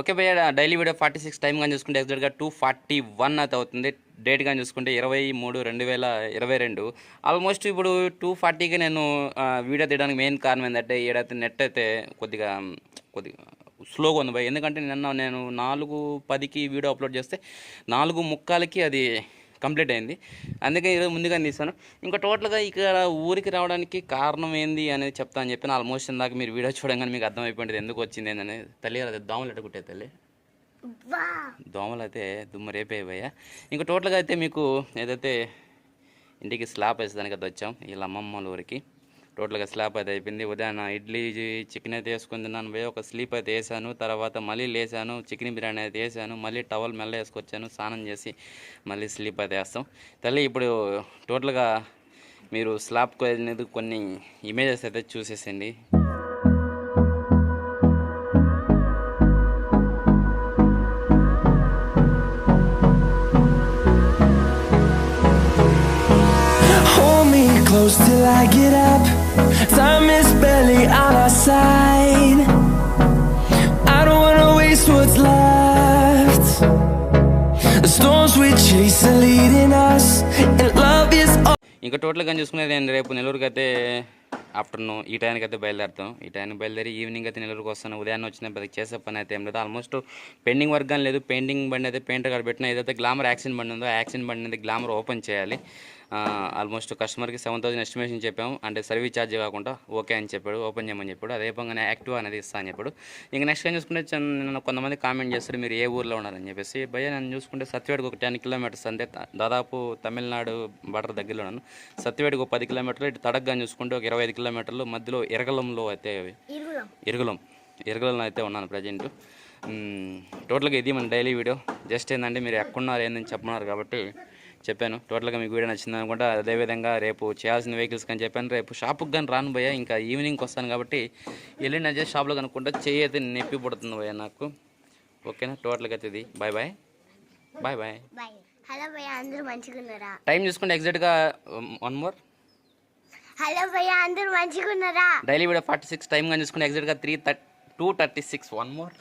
Okay భయ్య, daily video 46 time కానీ చూసుకుంటే ఎగ్జాక్ట్గా 2:41 అయితే అవుతుంది. డేట్ కానీ చూసుకుంటే 23/2022. ఆల్మోస్ట్ ఇప్పుడు 2:40కి నేను వీడియో తీయడానికి మెయిన్ కారణం ఏంటంటే ఏడైతే నెట్ అయితే కొద్దిగా స్లోగా ఉంది భయ్య. ఎందుకంటే నేను 4:10కి వీడియో అప్లోడ్ చేస్తే 4:45కి అది కంప్లీట్ అయింది. అందుకే ఈరోజు ముందుగానే తీసాను. ఇంకా టోటల్గా ఇక్కడ ఊరికి రావడానికి కారణం ఏంది అనేది చెప్తా అని చెప్పి ఆల్మోస్ట్ ఇందాక మీరు వీడియో చూడగానే మీకు అర్థమైపోయింది ఎందుకు వచ్చింది ఏంటనే. తల్లి అది దోమలు ఎట్టుకుంటే తల్లి దోమలు అయితే దుమ్ము రేపే భయ్య. ఇంకా టోటల్గా అయితే మీకు ఏదైతే ఇంటికి స్లాబ్ వేసేదానికి అయితే వచ్చాం వీళ్ళ అమ్మమ్మ ఊరికి. టోటల్గా స్లాబ్ అయితే అయిపోయింది. ఉదయం ఇడ్లీ చికెన్ అయితే వేసుకుని తిన్నాను భయ్య. ఒక స్లీప్ అయితే వేసాను, తర్వాత మళ్ళీ లేసాను, చికెన్ బిర్యానీ అయితే వేసాను, మళ్ళీ టవల్ మెల్ల వేసుకొచ్చాను, స్నానం చేసి మళ్ళీ స్లీప్ అయితే వేస్తాం. తల్లి ఇప్పుడు టోటల్గా మీరు స్లాబ్కి అనేది కొన్ని ఇమేజెస్ అయితే చూసేసండి. Close till I get up. Time is barely on our side. I don't wanna waste what's left. The storms we chase are leading us, and love is all. ఇంకా టోటల్గా చూసుకునేది నేను రేపు నెల్లూరుకి అయితే ఆఫ్టర్నూన్ ఈ టైంకి అయితే బయలుదేరుతాం. ఈ టైంకి బయలుదేరి ఈవినింగ్ అయితే నెల్లూరుకి వస్తాను. ఉదయాన్నే వచ్చిన పెద్ద చేసే పని అయితే ఏం లేదు. ఆల్మోస్ట్ పెండింగ్ వర్క్ కానీ లేదు. పెయింటింగ్ బండి అయితే పెయింటర్ కాడ పెట్టిన ఏదైతే గ్లామర్ యాక్షన్ బండి ఉందో ఆ యాక్షన్ బండి అనేది గ్లామర్ ఓపెన్ చేయాలి. ఆల్మోస్ట్ కస్టమర్కి 7,000 ఎస్టిమేషన్ చెప్పాము. అంటే సర్వీస్ ఛార్జ్ కాకుండా ఓకే అని చెప్పాడు, ఓపెన్ చేయమని చెప్పాడు. అదే పక్కనే యాక్టివ్ అనేది ఇస్తా అని చెప్పాడు. ఇంకా నెక్స్ట్ టైం చూసుకుంటే నేను కొంతమంది కామెంట్ చేస్తారు మీరు ఏ ఊర్లో ఉన్నారని చెప్పేసి. భయ్య నేను చూసుకుంటే సత్యవేడికి ఒక 10 కిలోమీటర్స్ అంతే, దాదాపు తమిళనాడు బార్డర్ దగ్గరలో ఉన్నాను. సత్యవేడికి ఒక 10 కిలోమీటర్లు, ఇటు తడగ్గా చూసుకుంటే ఒక 25 కిలోమీటర్లు, మధ్యలో ఇరగలంలో అయితే ఇరగలం అయితే ఉన్నాను ప్రజెంట్. టోటల్గా ఇది మన డైలీ వీడియో. జస్ట్ ఏంటంటే మీరు ఎక్కడున్నారు ఏందని చెప్పమన్నారు కాబట్టి చెప్పాను. టోటల్గా మీకు వీడియో నచ్చింది అనుకుంటా. అదేవిధంగా రేపు చేయాల్సిన వెహికల్స్ కానీ చెప్పాను. రేపు షాప్కి కానీ రాను భయ్య, ఇంకా ఈవినింగ్కి వస్తాను కాబట్టి వెళ్ళి నా షాప్లో కనుక్కుంటా చెయ్యి అయితే నొప్పి పడుతుంది భయ్య నాకు. ఓకేనా, టోటల్గా అయితే ఇది బాయ్ బాయ్. హలో భయ్య, అందరూ మంచిగా ఉన్నారా? టైం చూసుకుంటే ఎగ్జాక్ట్గా 1 more. హలో భయ్య, అందరూ మంచిగా ఉన్నారా? డైలీ వీడియో 46 టైం కానీ చూసుకుంటే ఎగ్జాక్ట్గా 2:36. 1 more.